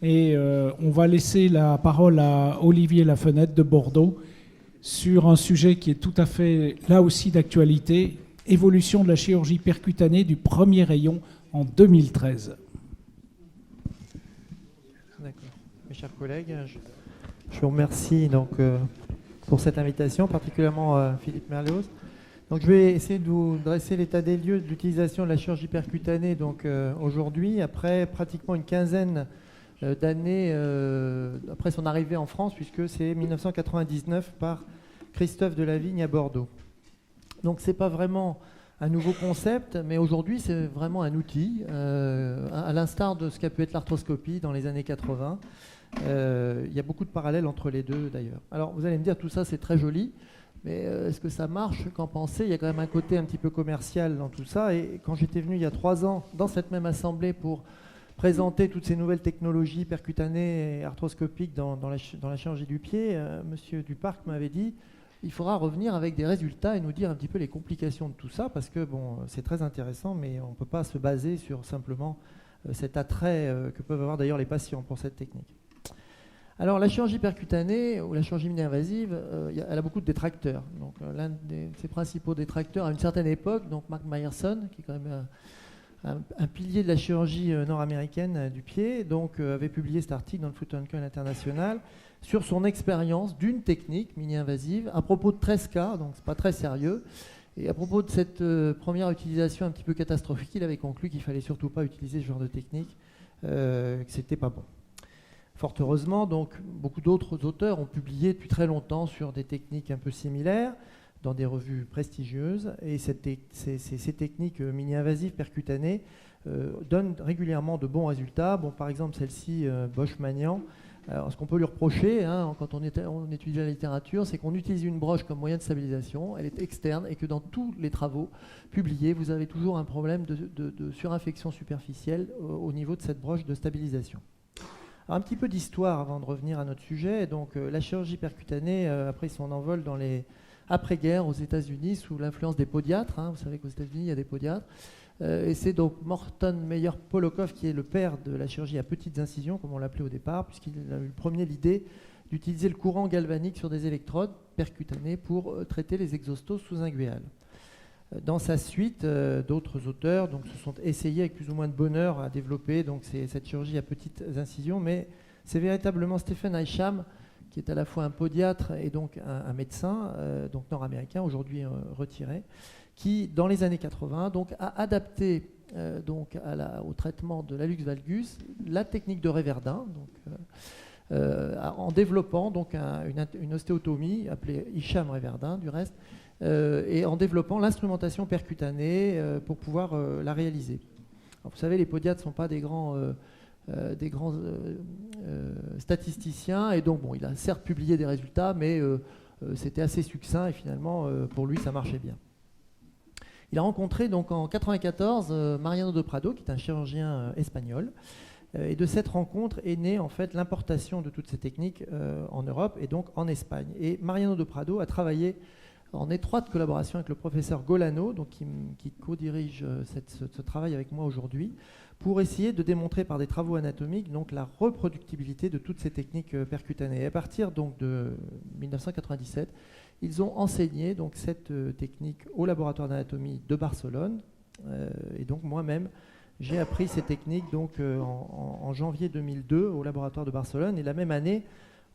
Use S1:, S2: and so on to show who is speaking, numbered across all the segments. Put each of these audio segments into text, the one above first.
S1: Et on va laisser la parole à Olivier Lafenêtre de Bordeaux sur un sujet qui est tout à fait, là aussi, d'actualité, évolution de la chirurgie percutanée du premier rayon en 2013.
S2: D'accord. Mes chers collègues, je vous remercie donc, pour cette invitation, particulièrement Philippe Merleos. Donc, je vais essayer de vous dresser l'état des lieux de l'utilisation de la chirurgie percutanée donc, aujourd'hui, après pratiquement une quinzaine d'années après son arrivée en France, puisque c'est 1999 par Christophe Delavigne à Bordeaux. Donc ce n'est pas vraiment un nouveau concept, mais aujourd'hui c'est vraiment un outil, à l'instar de ce qu'a pu être l'arthroscopie dans les années 80. Il y a beaucoup de parallèles entre les deux d'ailleurs. Alors vous allez me dire tout ça c'est très joli, mais est-ce que ça marche? Qu'en pensez? Il y a quand même un côté un petit peu commercial dans tout ça. Et quand j'étais venu il y a 3 ans dans cette même assemblée pour présenter toutes ces nouvelles technologies percutanées et arthroscopiques dans la chirurgie du pied, Monsieur Duparc m'avait dit il faudra revenir avec des résultats et nous dire un petit peu les complications de tout ça, parce que bon, c'est très intéressant, mais on ne peut pas se baser sur simplement cet attrait que peuvent avoir d'ailleurs les patients pour cette technique. Alors la chirurgie percutanée ou la chirurgie mini-invasive, elle a beaucoup de détracteurs. Donc l'un de ses principaux détracteurs à une certaine époque, donc Mark Myerson, qui est quand même un pilier de la chirurgie nord-américaine du pied, donc avait publié cet article dans le Foot and Coil International sur son expérience d'une technique mini-invasive à propos de 13 cas, donc c'est pas très sérieux. Et à propos de cette première utilisation un petit peu catastrophique, il avait conclu qu'il fallait surtout pas utiliser ce genre de technique, que c'était pas bon. Fort heureusement, donc beaucoup d'autres auteurs ont publié depuis très longtemps sur des techniques un peu similaires dans des revues prestigieuses, et ces techniques mini-invasives percutanées donnent régulièrement de bons résultats. Bon, par exemple, celle-ci, Bosch-Magnan, ce qu'on peut lui reprocher quand on étudie la littérature, c'est qu'on utilise une broche comme moyen de stabilisation, elle est externe, et que dans tous les travaux publiés, vous avez toujours un problème de surinfection superficielle au niveau de cette broche de stabilisation. Alors, un petit peu d'histoire avant de revenir à notre sujet. Donc, la chirurgie percutanée a pris son envol dans les après-guerre aux États-Unis sous l'influence des podiatres. Vous savez qu'aux États-Unis, il y a des podiatres. Et c'est donc Morton Meyer-Polokoff qui est le père de la chirurgie à petites incisions, comme on l'appelait au départ, puisqu'il a eu le premier l'idée d'utiliser le courant galvanique sur des électrodes percutanées pour traiter les exostoses sous-inguéales. Dans sa suite, d'autres auteurs donc, se sont essayés avec plus ou moins de bonheur à développer donc, cette chirurgie à petites incisions, mais c'est véritablement Stephen Isham, qui est à la fois un podiatre et donc un médecin donc nord-américain, aujourd'hui retiré, qui, dans les années 80, donc, a adapté donc, au traitement de l'hallux valgus la technique de Reverdin, donc, en développant donc, une ostéotomie appelée Isham Reverdin, du reste, et en développant l'instrumentation percutanée pour pouvoir la réaliser. Alors, vous savez, les podiatres ne sont pas des grands statisticiens, et donc bon, il a certes publié des résultats, mais c'était assez succinct, et finalement, pour lui, ça marchait bien. Il a rencontré donc en 1994 Mariano de Prado, qui est un chirurgien espagnol, et de cette rencontre est née en fait l'importation de toutes ces techniques en Europe et donc en Espagne. Et Mariano de Prado a travaillé en étroite collaboration avec le professeur Golano, donc qui co-dirige ce travail avec moi aujourd'hui, pour essayer de démontrer par des travaux anatomiques donc, la reproductibilité de toutes ces techniques percutanées. Et à partir donc, de 1997, ils ont enseigné donc, cette technique au laboratoire d'anatomie de Barcelone. Et donc moi-même, j'ai appris ces techniques donc, en janvier 2002 au laboratoire de Barcelone. Et la même année,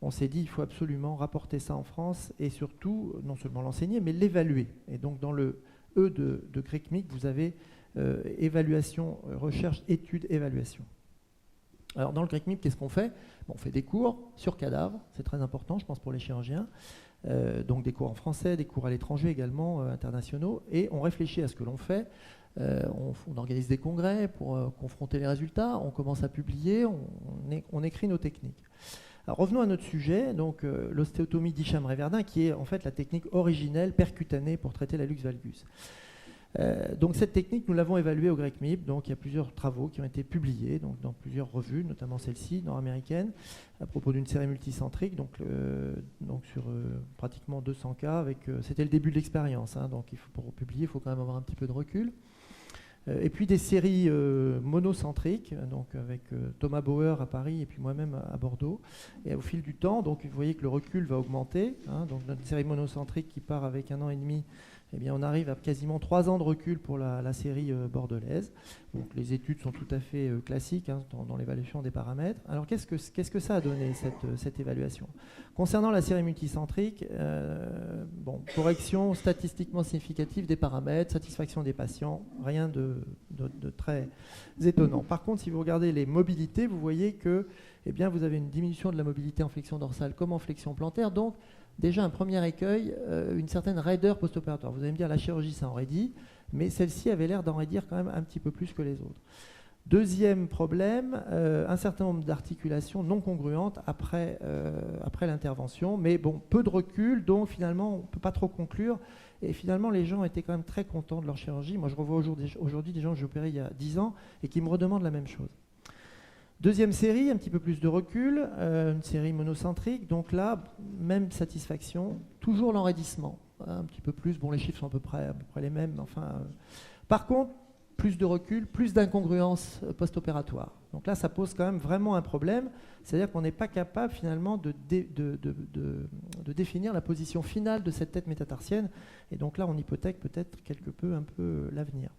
S2: on s'est dit qu'il faut absolument rapporter ça en France et surtout, non seulement l'enseigner, mais l'évaluer. Et donc dans le E de GRECMIC, vous avez évaluation, recherche, étude, évaluation. Alors dans le GRECMIC, qu'est-ce qu'on fait? On fait des cours sur cadavre, c'est très important, je pense, pour les chirurgiens. Donc des cours en français, des cours à l'étranger également, internationaux. Et on réfléchit à ce que l'on fait. On organise des congrès pour confronter les résultats. On commence à publier, on écrit nos techniques. Alors, revenons à notre sujet, donc l'ostéotomie d'Isham Reverdin, qui est en fait la technique originelle percutanée pour traiter l'hallux valgus. Donc cette technique, nous l'avons évaluée au GRECMIB, donc il y a plusieurs travaux qui ont été publiés donc, dans plusieurs revues, notamment celle-ci, nord-américaine, à propos d'une série multicentrique, donc sur pratiquement 200 cas, c'était le début de l'expérience, donc pour publier, il faut quand même avoir un petit peu de recul. Et puis des séries monocentriques, donc avec Thomas Bauer à Paris et puis moi-même à Bordeaux. Et au fil du temps, donc vous voyez que le recul va augmenter. Donc notre série monocentrique qui part avec 1 an et demi, eh bien on arrive à quasiment 3 ans de recul pour la série bordelaise. Donc les études sont tout à fait classiques dans l'évaluation des paramètres. Alors qu'est-ce que ça a donné cette évaluation? Concernant la série multicentrique, correction statistiquement significative des paramètres, satisfaction des patients, rien de très étonnant. Par contre, si vous regardez les mobilités, vous voyez que vous avez une diminution de la mobilité en flexion dorsale comme en flexion plantaire. Donc déjà un premier écueil, une certaine raideur post-opératoire. Vous allez me dire, la chirurgie, ça enraidit, mais celle-ci avait l'air d'enraidir quand même un petit peu plus que les autres. Deuxième problème, un certain nombre d'articulations non congruentes après l'intervention, mais bon, peu de recul, donc finalement, on ne peut pas trop conclure. Et finalement, les gens étaient quand même très contents de leur chirurgie. Moi, je revois aujourd'hui des gens que j'ai opérés il y a 10 ans et qui me redemandent la même chose. Deuxième série, un petit peu plus de recul, une série monocentrique. Donc là, même satisfaction, toujours l'enraidissement. Un petit peu plus, bon, les chiffres sont à peu près les mêmes. Enfin, par contre, plus de recul, plus d'incongruence post-opératoire. Donc là, ça pose quand même vraiment un problème. C'est-à-dire qu'on n'est pas capable finalement de définir la position finale de cette tête métatarsienne. Et donc là, on hypothèque peut-être quelque peu un peu l'avenir.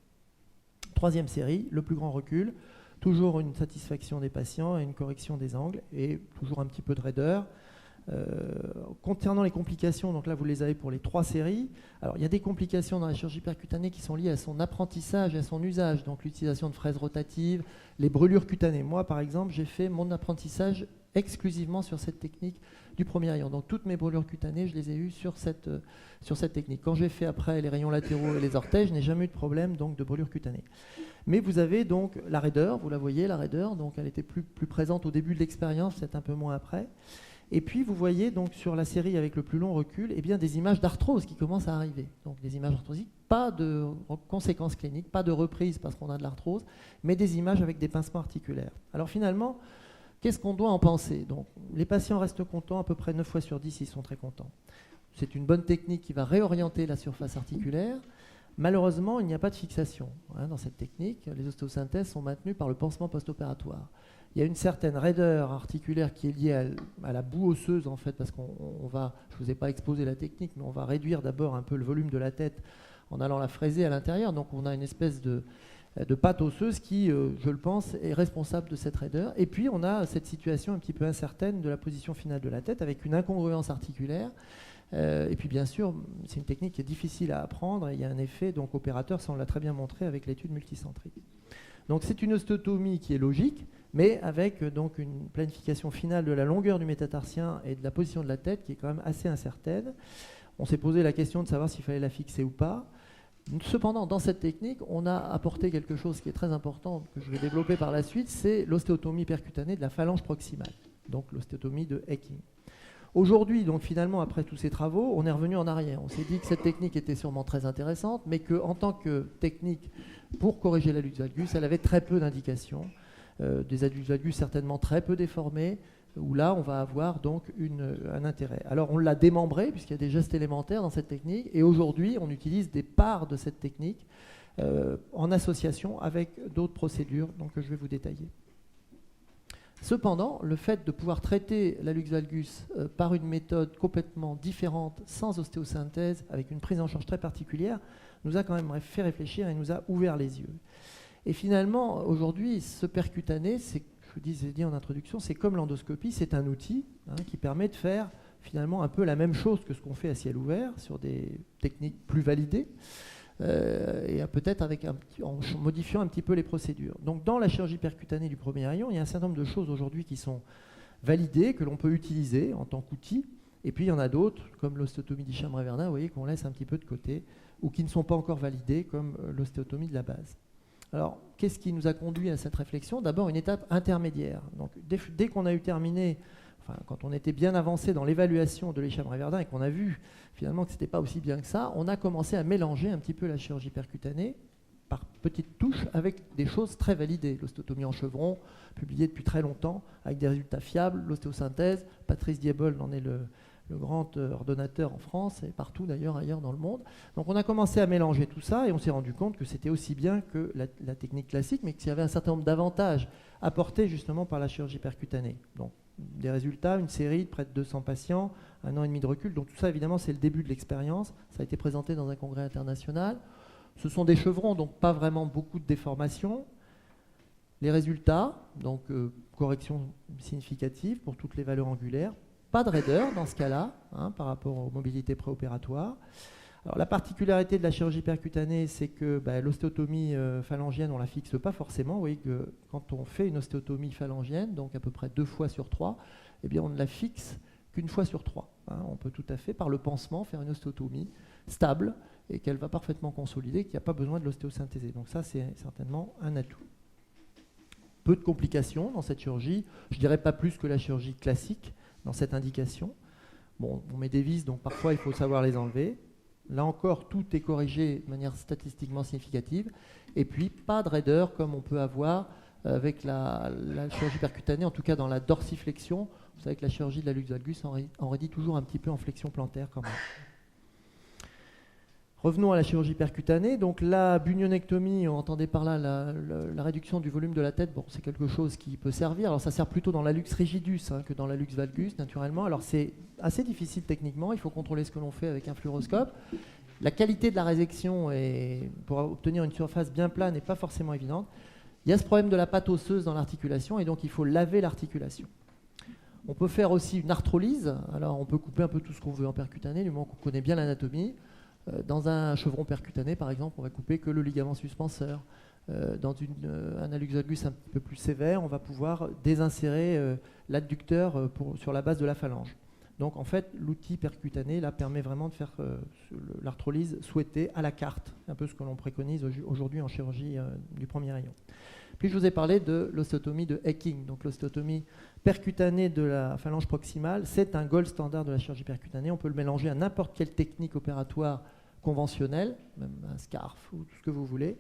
S2: Troisième série, le plus grand recul. Toujours une satisfaction des patients et une correction des angles et toujours un petit peu de raideur. Concernant les complications, donc là vous les avez pour les 3 séries. Alors il y a des complications dans la chirurgie percutanée qui sont liées à son apprentissage et à son usage, donc l'utilisation de fraises rotatives, les brûlures cutanées. Moi par exemple, j'ai fait mon apprentissage exclusivement sur cette technique du premier rayon. Donc toutes mes brûlures cutanées, je les ai eues sur cette technique. Quand j'ai fait après les rayons latéraux et les orteils, je n'ai jamais eu de problème donc de brûlure cutanée. Mais vous avez donc la raideur, vous la voyez, la raideur, donc elle était plus présente au début de l'expérience, peut-être un peu moins après. Et puis vous voyez donc sur la série avec le plus long recul, des images d'arthrose qui commencent à arriver. Donc des images arthrosiques, pas de conséquences cliniques, pas de reprise parce qu'on a de l'arthrose, mais des images avec des pincements articulaires. Alors finalement, qu'est-ce qu'on doit en penser? Donc les patients restent contents, à peu près 9 fois sur 10, ils sont très contents. C'est une bonne technique qui va réorienter la surface articulaire. Malheureusement, il n'y a pas de fixation dans cette technique. Les ostéosynthèses sont maintenues par le pansement post-opératoire. Il y a une certaine raideur articulaire qui est liée à la boue osseuse, en fait, parce qu'on va, je ne vous ai pas exposé la technique, mais on va réduire d'abord un peu le volume de la tête en allant la fraiser à l'intérieur. Donc on a une espèce de pâte osseuse qui, je le pense, est responsable de cette raideur. Et puis on a cette situation un petit peu incertaine de la position finale de la tête avec une incongruence articulaire. Et puis bien sûr, c'est une technique qui est difficile à apprendre et il y a un effet donc opérateur, ça on l'a très bien montré avec l'étude multicentrique. Donc c'est une ostéotomie qui est logique, mais avec donc une planification finale de la longueur du métatarsien et de la position de la tête qui est quand même assez incertaine. On s'est posé la question de savoir s'il fallait la fixer ou pas. Cependant, dans cette technique, on a apporté quelque chose qui est très important, que je vais développer par la suite, c'est l'ostéotomie percutanée de la phalange proximale, donc l'ostéotomie de Hecking. Aujourd'hui, donc finalement, après tous ces travaux, on est revenu en arrière. On s'est dit que cette technique était sûrement très intéressante, mais qu'en tant que technique pour corriger l'hallux valgus, elle avait très peu d'indications. Des hallux valgus certainement très peu déformés, où là, on va avoir donc un intérêt. Alors, on l'a démembré, puisqu'il y a des gestes élémentaires dans cette technique, et aujourd'hui, on utilise des parts de cette technique en association avec d'autres procédures donc, que je vais vous détailler. Cependant, le fait de pouvoir traiter l'hallux valgus par une méthode complètement différente, sans ostéosynthèse, avec une prise en charge très particulière, nous a quand même fait réfléchir et nous a ouvert les yeux. Et finalement, aujourd'hui, ce percutané, je vous disais dit en introduction, c'est comme l'endoscopie, c'est un outil qui permet de faire finalement un peu la même chose que ce qu'on fait à ciel ouvert, sur des techniques plus validées, et peut-être en modifiant un petit peu les procédures. Donc dans la chirurgie percutanée du premier rayon, il y a un certain nombre de choses aujourd'hui qui sont validées, que l'on peut utiliser en tant qu'outil, et puis il y en a d'autres, comme l'ostéotomie d'Hicham-Reverna, vous voyez, qu'on laisse un petit peu de côté, ou qui ne sont pas encore validées, comme l'ostéotomie de la base. Alors, qu'est-ce qui nous a conduit à cette réflexion? D'abord, une étape intermédiaire. Donc, dès qu'on a eu terminé, quand on était bien avancé dans l'évaluation de l'Hicham-Reverna et qu'on a vu finalement que ce n'était pas aussi bien que ça, on a commencé à mélanger un petit peu la chirurgie percutanée par petites touches avec des choses très validées. L'ostéotomie en chevron, publiée depuis très longtemps, avec des résultats fiables, l'ostéosynthèse, Patrice Diebol en est le grand ordonnateur en France et partout d'ailleurs ailleurs dans le monde. Donc on a commencé à mélanger tout ça et on s'est rendu compte que c'était aussi bien que la technique classique, mais qu'il y avait un certain nombre d'avantages apportés justement par la chirurgie percutanée. Donc des résultats, une série de près de 200 patients, 1 an et demi de recul. Donc tout ça évidemment c'est le début de l'expérience. Ça a été présenté dans un congrès international. Ce sont des chevrons, donc pas vraiment beaucoup de déformations. Les résultats, donc correction significative pour toutes les valeurs angulaires. Pas de raideur dans ce cas-là, par rapport aux mobilités préopératoires. Alors, la particularité de la chirurgie percutanée, c'est que l'ostéotomie phalangienne, on ne la fixe pas forcément. Vous voyez que quand on fait une ostéotomie phalangienne, donc à peu près 2 fois sur 3, eh bien, on ne la fixe qu'une fois sur 3. On peut tout à fait, par le pansement, faire une ostéotomie stable et qu'elle va parfaitement consolider, qu'il n'y a pas besoin de l'ostéosynthèse. Donc ça, c'est certainement un atout. Peu de complications dans cette chirurgie. Je ne dirais pas plus que la chirurgie classique dans cette indication. Bon, on met des vis, donc parfois il faut savoir les enlever. Là encore, tout est corrigé de manière statistiquement significative. Et puis, pas de raideur comme on peut avoir avec la chirurgie percutanée, en tout cas dans la dorsiflexion. Vous savez que la chirurgie de la luxe valgus en raidit toujours un petit peu en flexion plantaire quand même. Revenons à la chirurgie percutanée. Donc la bunionectomie, on entendait par là la réduction du volume de la tête. Bon, c'est quelque chose qui peut servir. Alors ça sert plutôt dans la luxe rigidus que dans la luxe valgus, naturellement. Alors c'est assez difficile techniquement. Il faut contrôler ce que l'on fait avec un fluoroscope. La qualité de la résection pour obtenir une surface bien plane n'est pas forcément évidente. Il y a ce problème de la pâte osseuse dans l'articulation et donc il faut laver l'articulation. On peut faire aussi une arthrolyse. Alors on peut couper un peu tout ce qu'on veut en percutané, du moment qu'on connaît bien l'anatomie. Dans un chevron percutané, par exemple, on va couper que le ligament suspenseur. Dans un hallux valgus un peu plus sévère, on va pouvoir désinsérer l'adducteur sur la base de la phalange. Donc, en fait, l'outil percutané là, permet vraiment de faire l'arthrolyse souhaitée à la carte, un peu ce que l'on préconise aujourd'hui en chirurgie du premier rayon. Puis, je vous ai parlé de l'ostéotomie de Hecking. Donc, l'ostéotomie percutanée de la phalange proximale, c'est un gold standard de la chirurgie percutanée. On peut le mélanger à n'importe quelle technique opératoire conventionnelle, même un scarf ou tout ce que vous voulez,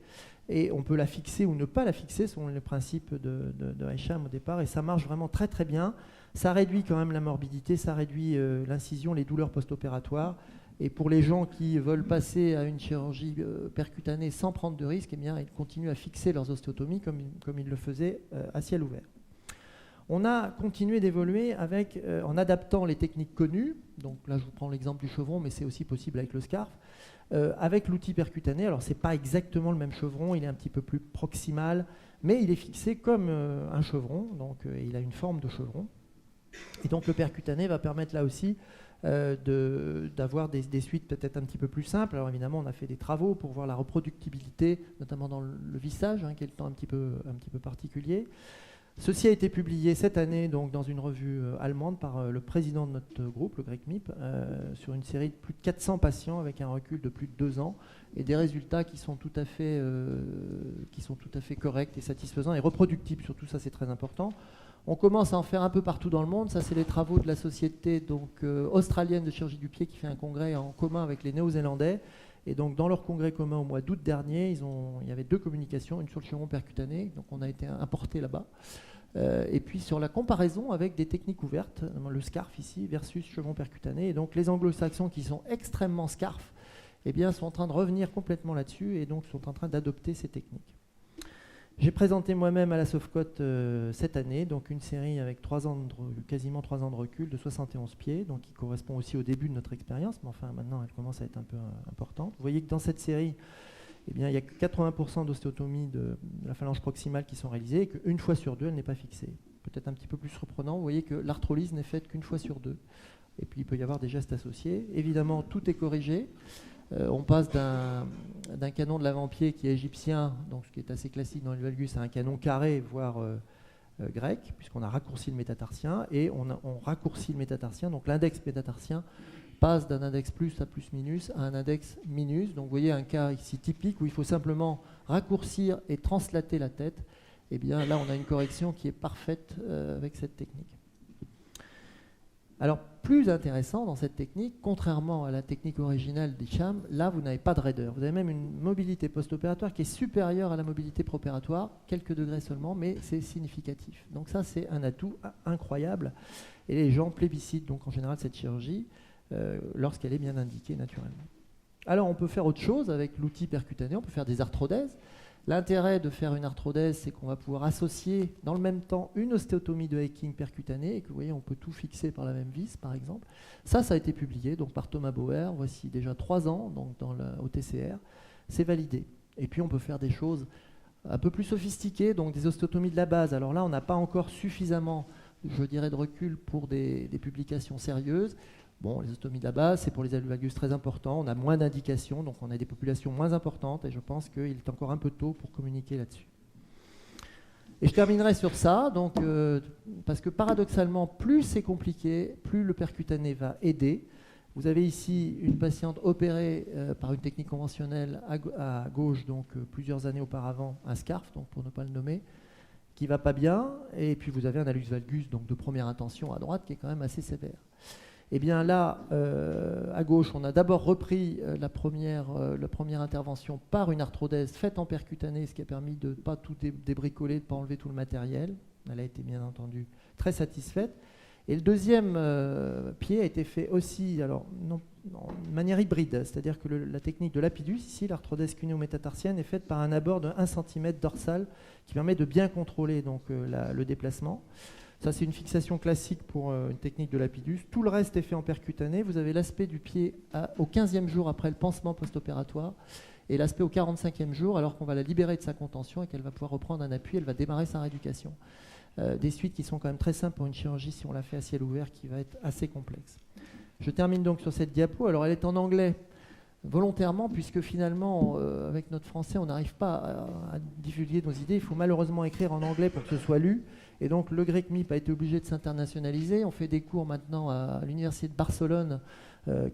S2: et on peut la fixer ou ne pas la fixer selon les principes de Hicham au départ, et ça marche vraiment très très bien. Ça réduit quand même la morbidité, ça réduit l'incision, les douleurs post-opératoires, et pour les gens qui veulent passer à une chirurgie percutanée sans prendre de risque, eh bien, ils continuent à fixer leurs ostéotomies comme ils le faisaient à ciel ouvert. On a continué d'évoluer en adaptant les techniques connues. Donc là, je vous prends l'exemple du chevron, mais c'est aussi possible avec le scarf. Avec l'outil percutané, alors c'est pas exactement le même chevron, il est un petit peu plus proximal, mais il est fixé comme un chevron, donc il a une forme de chevron. Et donc le percutané va permettre là aussi d'avoir des suites peut-être un petit peu plus simples. Alors évidemment, on a fait des travaux pour voir la reproductibilité, notamment dans le vissage, qui est le temps un petit peu particulier. Ceci a été publié cette année donc, dans une revue allemande par le président de notre groupe, le Greg Miep, sur une série de plus de 400 patients avec un recul de plus de 2 ans et des résultats qui sont tout à fait corrects et satisfaisants et reproductibles. Surtout ça, c'est très important. On commence à en faire un peu partout dans le monde. Ça, c'est les travaux de la société australienne de chirurgie du pied qui fait un congrès en commun avec les Néo-Zélandais. Et donc, dans leur congrès commun au mois d'août dernier, il y avait 2 communications, une sur le chevron percutané, donc on a été importé là-bas, et puis sur la comparaison avec des techniques ouvertes, le scarf ici versus chevron percutané. Et donc, les anglo-saxons qui sont extrêmement scarf, eh bien, sont en train de revenir complètement là-dessus et donc sont en train d'adopter ces techniques. J'ai présenté moi-même à la Sofcote cette année, donc une série avec quasiment 3 ans de recul de 71 pieds, donc qui correspond aussi au début de notre expérience, mais enfin maintenant elle commence à être un peu importante. Vous voyez que dans cette série, eh bien, il y a 80% d'ostéotomie de la phalange proximale qui sont réalisées et qu'une fois sur 2, elle n'est pas fixée. Peut-être un petit peu plus surprenant, vous voyez que l'arthrolyse n'est faite qu'une fois sur 2. Et puis il peut y avoir des gestes associés. Évidemment, tout est corrigé. On passe d'un canon de l'avant-pied qui est égyptien, donc ce qui est assez classique dans le valgus, à un canon carré, voire grec, puisqu'on a raccourci le métatarsien, et on raccourcit le métatarsien, donc l'index métatarsien passe d'un index plus à plus minus à un index minus. Donc vous voyez un cas ici typique où il faut simplement raccourcir et translater la tête. Et bien là, on a une correction qui est parfaite avec cette technique. Alors, plus intéressant dans cette technique, contrairement à la technique originale d'Hicham, là, vous n'avez pas de raideur. Vous avez même une mobilité post-opératoire qui est supérieure à la mobilité préopératoire, quelques degrés seulement, mais c'est significatif. Donc ça, c'est un atout incroyable. Et les gens plébiscitent donc en général cette chirurgie lorsqu'elle est bien indiquée naturellement. Alors, on peut faire autre chose avec l'outil percutané, on peut faire des arthrodèses. L'intérêt de faire une arthrodèse, c'est qu'on va pouvoir associer dans le même temps une ostéotomie de Hecking percutanée et que vous voyez, on peut tout fixer par la même vis, par exemple. Ça a été publié donc, par Thomas Bauer, voici déjà 3 ans donc, au TCR. C'est validé. Et puis, on peut faire des choses un peu plus sophistiquées, donc des ostéotomies de la base. Alors là, on n'a pas encore suffisamment, je dirais, de recul pour des publications sérieuses. Bon, les ostomies de la base, c'est pour les alvéolus très importants. On a moins d'indications, donc on a des populations moins importantes. Et je pense qu'il est encore un peu tôt pour communiquer là-dessus. Et je terminerai sur ça, donc, parce que paradoxalement, plus c'est compliqué, plus le percutané va aider. Vous avez ici une patiente opérée par une technique conventionnelle à gauche, donc plusieurs années auparavant, un SCARF, donc pour ne pas le nommer, qui va pas bien. Et puis vous avez un hallux valgus, donc de première intention à droite, qui est quand même assez sévère. Eh bien là, à gauche, on a d'abord repris la première intervention par une arthrodèse faite en percutané, ce qui a permis de ne pas tout débricoler, de ne pas enlever tout le matériel. Elle a été bien entendu très satisfaite. Et le deuxième pied a été fait aussi alors, de manière hybride, c'est-à-dire que la technique de l'apidus, ici, l'arthrodèse cuneo-métatarsienne, est faite par un abord de 1 cm dorsal qui permet de bien contrôler donc, le déplacement. Ça, c'est une fixation classique pour une technique de l'apidus. Tout le reste est fait en percutané. Vous avez l'aspect du pied au 15e jour après le pansement post-opératoire et l'aspect au 45e jour, alors qu'on va la libérer de sa contention et qu'elle va pouvoir reprendre un appui. Elle va démarrer sa rééducation. Des suites qui sont quand même très simples pour une chirurgie, si on la fait à ciel ouvert, qui va être assez complexe. Je termine donc sur cette diapo. Alors, elle est en anglais volontairement, puisque finalement, avec notre français, on n'arrive pas à divulguer nos idées. Il faut malheureusement écrire en anglais pour que ce soit lu. Et donc le grec MIP a été obligé de s'internationaliser. On fait des cours maintenant à l'université de Barcelone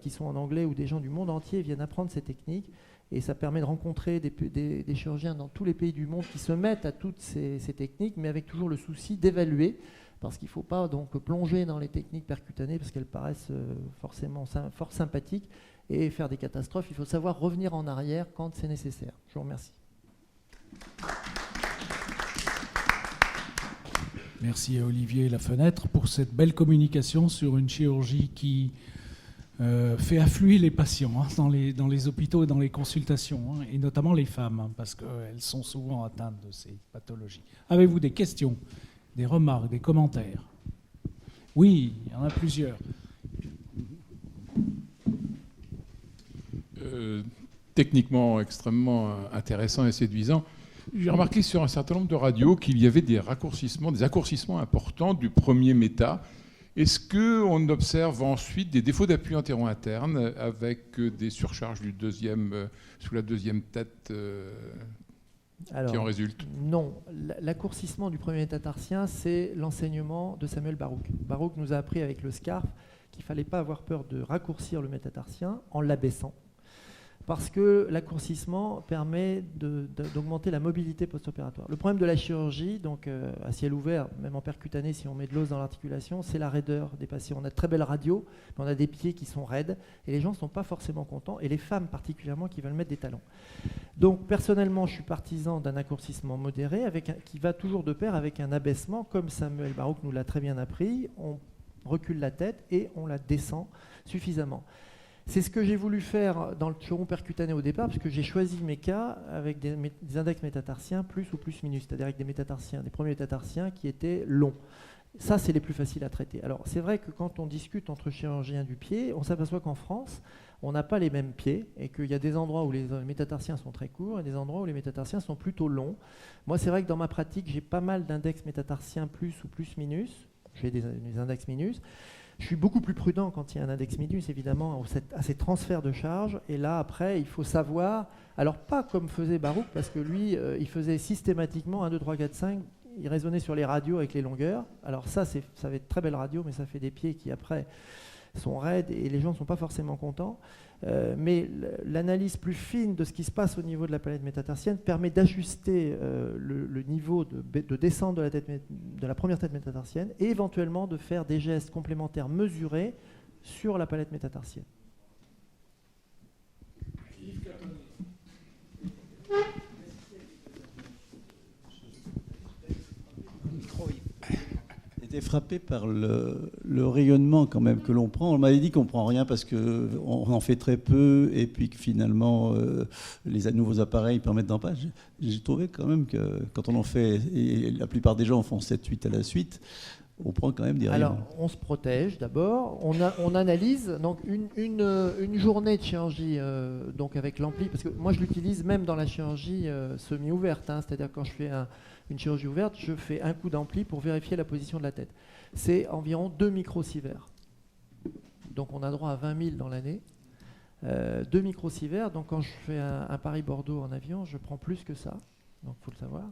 S2: qui sont en anglais où des gens du monde entier viennent apprendre ces techniques. Et ça permet de rencontrer des chirurgiens dans tous les pays du monde qui se mettent à toutes ces techniques, mais avec toujours le souci d'évaluer, parce qu'il ne faut pas donc plonger dans les techniques percutanées parce qu'elles paraissent forcément fort sympathiques et faire des catastrophes. Il faut savoir revenir en arrière quand c'est nécessaire. Je vous remercie.
S1: Merci à Olivier Lafenêtre pour cette belle communication sur une chirurgie qui fait affluer les patients dans les hôpitaux et dans les consultations, et notamment les femmes, parce qu'elles sont souvent atteintes de ces pathologies. Avez-vous des questions, des remarques, des commentaires? Oui, il y en a plusieurs.
S3: Techniquement extrêmement intéressant et séduisant. J'ai remarqué sur un certain nombre de radios qu'il y avait des accourcissements importants du premier méta. Est-ce qu'on observe ensuite des défauts d'appui antéro-interne avec des surcharges du sous la deuxième tête qui en résultent?
S2: Non. L'accourcissement du premier métatarsien, c'est l'enseignement de Samuel Baruch. Baruch nous a appris avec le SCARF qu'il ne fallait pas avoir peur de raccourcir le métatarsien en l'abaissant, parce que l'accourcissement permet d'augmenter la mobilité post-opératoire. Le problème de la chirurgie, donc à ciel ouvert, même en percutané, si on met de l'os dans l'articulation, c'est la raideur des patients. On a de très belles radios, mais on a des pieds qui sont raides, et les gens ne sont pas forcément contents, et les femmes particulièrement qui veulent mettre des talons. Donc personnellement, je suis partisan d'un accourcissement modéré, qui va toujours de pair avec un abaissement, comme Samuel Baruch nous l'a très bien appris. On recule la tête et on la descend suffisamment. C'est ce que j'ai voulu faire dans le turon percutané au départ, parce que j'ai choisi mes cas avec des index métatarsiens plus ou plus minus, c'est-à-dire avec des premiers métatarsiens qui étaient longs. Ça, c'est les plus faciles à traiter. Alors, c'est vrai que quand on discute entre chirurgiens du pied, on s'aperçoit qu'en France, on n'a pas les mêmes pieds et qu'il y a des endroits où les métatarsiens sont très courts et des endroits où les métatarsiens sont plutôt longs. Moi, c'est vrai que dans ma pratique, j'ai pas mal d'index métatarsiens plus ou plus minus. J'ai des index minus. Je suis beaucoup plus prudent quand il y a un index minus, évidemment, à ces transferts de charge. Et là, après, il faut savoir, alors pas comme faisait Baruch, parce que lui, il faisait systématiquement 1, 2, 3, 4, 5, il raisonnait sur les radios avec les longueurs. Alors ça va être très belle radio, mais ça fait des pieds qui, après, sont raides et les gens ne sont pas forcément contents. Mais l'analyse plus fine de ce qui se passe au niveau de la palette métatarsienne permet d'ajuster le niveau de descente de la première tête métatarsienne et éventuellement de faire des gestes complémentaires mesurés sur la palette métatarsienne.
S4: J'étais frappé par le rayonnement quand même que l'on prend. On m'avait dit qu'on ne prend rien parce qu'on en fait très peu et puis que finalement les nouveaux appareils permettent d'en passer. J'ai trouvé quand même que quand on en fait, et la plupart des gens en font 7-8 à la suite, on prend quand même des rayons.
S2: Alors, on se protège d'abord, on analyse donc une journée de chirurgie donc avec l'ampli, parce que moi je l'utilise même dans la chirurgie semi-ouverte, hein, c'est-à-dire quand je fais une chirurgie ouverte, je fais un coup d'ampli pour vérifier la position de la tête. C'est environ 2 microsieverts. Donc on a droit à 20 000 dans l'année. 2 microsieverts, donc quand je fais un Paris-Bordeaux en avion, je prends plus que ça. Donc il faut le savoir.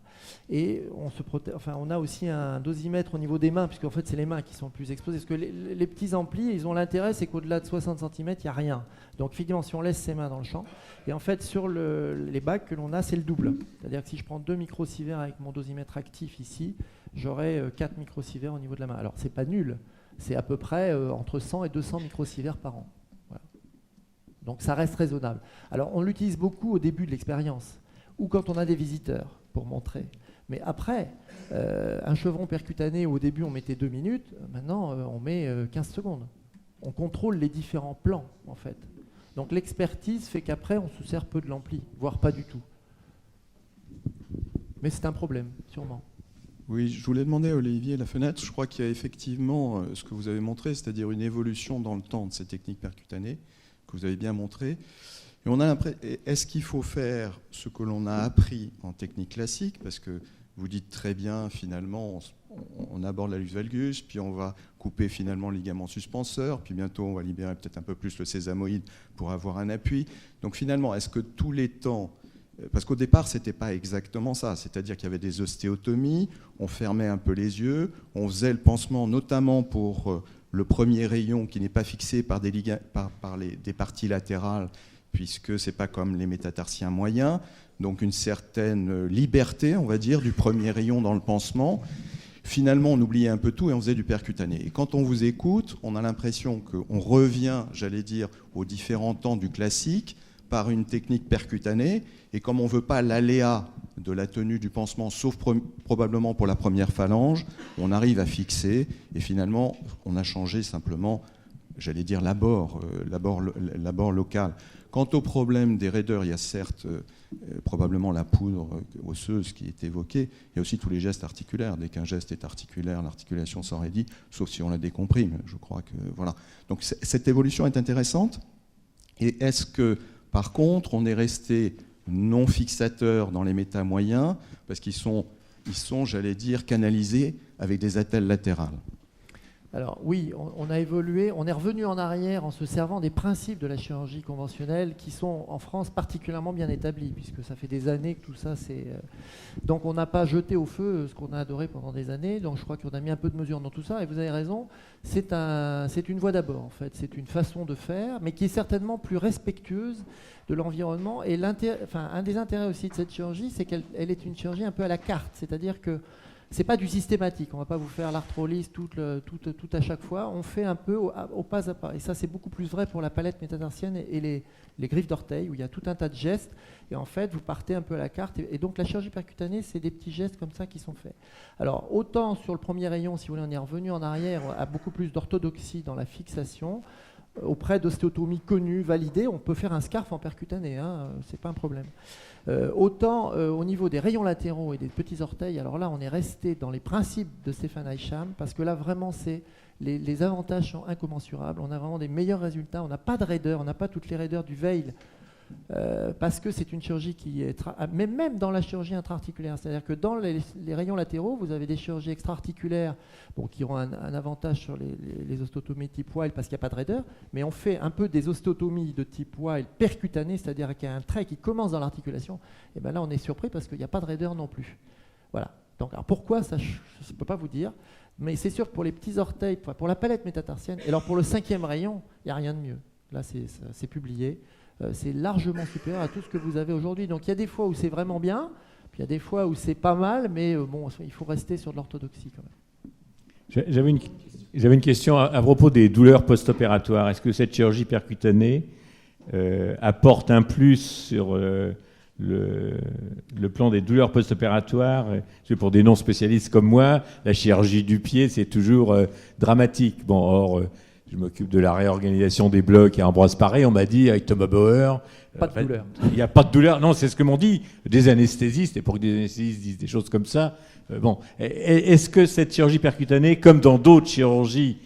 S2: Et on a aussi un dosimètre au niveau des mains, puisqu'en fait c'est les mains qui sont le plus exposées. Parce que les petits amplis, ils ont l'intérêt, c'est qu'au-delà de 60 cm, il n'y a rien. Donc effectivement, si on laisse ses mains dans le champ, et en fait sur les bacs que l'on a, c'est le double. C'est-à-dire que si je prends 2 microsieverts avec mon dosimètre actif ici, j'aurai 4 microsieverts au niveau de la main. Alors c'est pas nul, c'est à peu près entre 100 et 200 microsieverts par an. Voilà. Donc ça reste raisonnable. Alors on l'utilise beaucoup au début de l'expérience, ou quand on a des visiteurs, pour montrer. Mais après, un chevron percutané, où au début on mettait 2 minutes, maintenant on met 15 secondes. On contrôle les différents plans, en fait. Donc l'expertise fait qu'après on se sert peu de l'ampli, voire pas du tout. Mais c'est un problème, sûrement.
S5: Oui, je voulais demander à Olivier Lafenêtre, je crois qu'il y a effectivement ce que vous avez montré, c'est-à-dire une évolution dans le temps de ces techniques percutanées, que vous avez bien montré. Et on a l'impression, est-ce qu'il faut faire ce que l'on a appris en technique classique? Parce que vous dites très bien, finalement, on aborde la luxe valgus, puis on va couper finalement le ligament suspenseur, puis bientôt on va libérer peut-être un peu plus le sésamoïde pour avoir un appui. Donc finalement, est-ce que tous les temps, parce qu'au départ, ce n'était pas exactement ça, c'est-à-dire qu'il y avait des ostéotomies, on fermait un peu les yeux, on faisait le pansement notamment pour le premier rayon qui n'est pas fixé par des parties latérales, puisque ce n'est pas comme les métatarsiens moyens, donc une certaine liberté, on va dire, du premier rayon dans le pansement. Finalement, on oubliait un peu tout et on faisait du percutané. Et quand on vous écoute, on a l'impression qu'on revient, j'allais dire, aux différents temps du classique par une technique percutanée. Et comme on ne veut pas l'aléa de la tenue du pansement, sauf probablement pour la première phalange, on arrive à fixer. Et finalement, on a changé simplement, j'allais dire, l'abord local. Quant au problème des raideurs, il y a certes probablement la poudre osseuse qui est évoquée, il y a aussi tous les gestes articulaires. Dès qu'un geste est articulaire, l'articulation s'en raidit, sauf si on la décomprime. Je crois que voilà. Donc cette évolution est intéressante. Et est-ce que, par contre, on est resté non fixateur dans les méta moyens, parce qu'ils sont, j'allais dire, canalisés avec des attelles latérales?
S2: Alors oui, on a évolué, on est revenu en arrière en se servant des principes de la chirurgie conventionnelle qui sont en France particulièrement bien établis, puisque ça fait des années que tout ça c'est... Donc on n'a pas jeté au feu ce qu'on a adoré pendant des années, donc je crois qu'on a mis un peu de mesure dans tout ça, et vous avez raison, c'est une voie d'abord en fait, c'est une façon de faire, mais qui est certainement plus respectueuse de l'environnement, et un des intérêts aussi de cette chirurgie, c'est qu'elle est une chirurgie un peu à la carte, c'est-à-dire que c'est pas du systématique, on va pas vous faire l'arthrolyse tout à chaque fois, on fait un peu au pas à pas. Et ça c'est beaucoup plus vrai pour la palette métatarsienne et les griffes d'orteil, où il y a tout un tas de gestes, et en fait vous partez un peu à la carte, et donc la chirurgie percutanée c'est des petits gestes comme ça qui sont faits. Alors autant sur le premier rayon, si vous voulez, on est revenu en arrière à beaucoup plus d'orthodoxie dans la fixation, auprès d'ostéotomies connues, validées, on peut faire un scarf en percutané, hein, c'est pas un problème. Autant au niveau des rayons latéraux et des petits orteils, alors là on est resté dans les principes de Stéphane Higham, parce que là vraiment c'est les avantages sont incommensurables, on a vraiment des meilleurs résultats, on n'a pas de raideur, on n'a pas toutes les raideurs du veil, parce que c'est une chirurgie qui est... Mais même dans la chirurgie intra-articulaire, c'est-à-dire que dans les rayons latéraux, vous avez des chirurgies extra-articulaires qui auront un avantage sur les ostéotomies type Wild parce qu'il n'y a pas de raideur, mais on fait un peu des ostéotomies de type Wild percutanées, c'est-à-dire qu'il y a un trait qui commence dans l'articulation, et bien là on est surpris parce qu'il n'y a pas de raideur non plus. Voilà. Donc, alors pourquoi ça, je ne peux pas vous dire. Mais c'est sûr que pour les petits orteils, pour la palette métatarsienne, et alors pour le 5e rayon, il n'y a rien de mieux. Là, c'est publié. C'est largement supérieur à tout ce que vous avez aujourd'hui. Donc il y a des fois où c'est vraiment bien, puis il y a des fois où c'est pas mal, mais bon, il faut rester sur de l'orthodoxie quand même.
S6: J'avais une question à propos des douleurs post-opératoires. Est-ce que cette chirurgie percutanée apporte un plus sur le plan des douleurs post-opératoires? Parce que pour des non-spécialistes comme moi, la chirurgie du pied, c'est toujours dramatique. Bon, or, je m'occupe de la réorganisation des blocs à Ambroise Paré. On m'a dit, avec Thomas Bauer...
S2: Pas de douleur.
S6: Il n'y a pas de douleur. Non, c'est ce que m'ont dit des anesthésistes. Et pour que des anesthésistes disent des choses comme ça... bon, est-ce que cette chirurgie percutanée, comme dans d'autres chirurgies,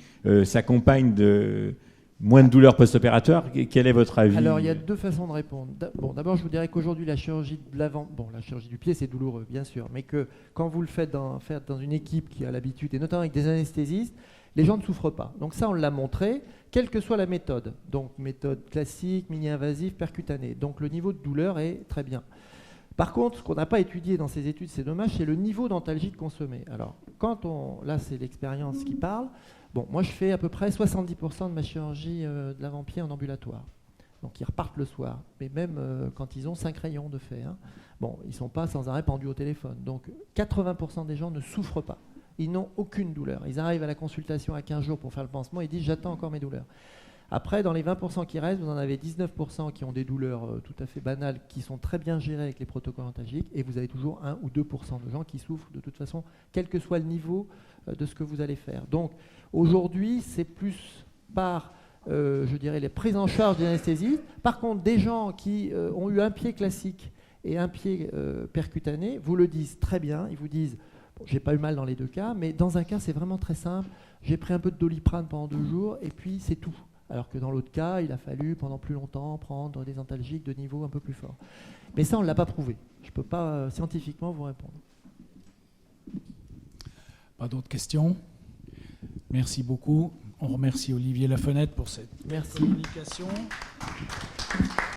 S6: s'accompagne de moins de douleurs post-opératoires? Quel est votre avis?
S2: Alors, il y a deux façons de répondre. Bon, d'abord, je vous dirais qu'aujourd'hui, la chirurgie de l'avant, la chirurgie du pied, c'est douloureux, bien sûr, mais que quand vous le faites dans une équipe qui a l'habitude, et notamment avec des anesthésistes, les gens ne souffrent pas. Donc ça, on l'a montré, quelle que soit la méthode. Donc, méthode classique, mini-invasive, percutanée. Donc, le niveau de douleur est très bien. Par contre, ce qu'on n'a pas étudié dans ces études, c'est dommage, c'est le niveau d'antalgique consommé. Alors, là, c'est l'expérience qui parle. Bon, moi, je fais à peu près 70% de ma chirurgie de l'avant-pied en ambulatoire. Donc, ils repartent le soir. Mais même quand ils ont 5 rayons de fait, hein, bon, ils ne sont pas sans arrêt pendus au téléphone. Donc, 80% des gens ne souffrent pas. Ils n'ont aucune douleur. Ils arrivent à la consultation à 15 jours pour faire le pansement et disent « j'attends encore mes douleurs ». Après, dans les 20% qui restent, vous en avez 19% qui ont des douleurs tout à fait banales, qui sont très bien gérées avec les protocoles antalgiques, et vous avez toujours 1 ou 2% de gens qui souffrent de toute façon, quel que soit le niveau de ce que vous allez faire. Donc aujourd'hui, c'est plus par, je dirais, les prises en charge des anesthésistes. Par contre, des gens qui ont eu un pied classique et un pied percutané vous le disent très bien. Ils vous disent « j'ai pas eu mal dans les deux cas, mais dans un cas, c'est vraiment très simple. J'ai pris un peu de Doliprane pendant 2 jours, et puis c'est tout. » Alors que dans l'autre cas, il a fallu pendant plus longtemps prendre des antalgiques de niveau un peu plus fort. Mais ça, on ne l'a pas prouvé. Je ne peux pas scientifiquement vous répondre.
S1: Pas d'autres questions? Merci beaucoup. On remercie Olivier Lafenêtre pour cette communication.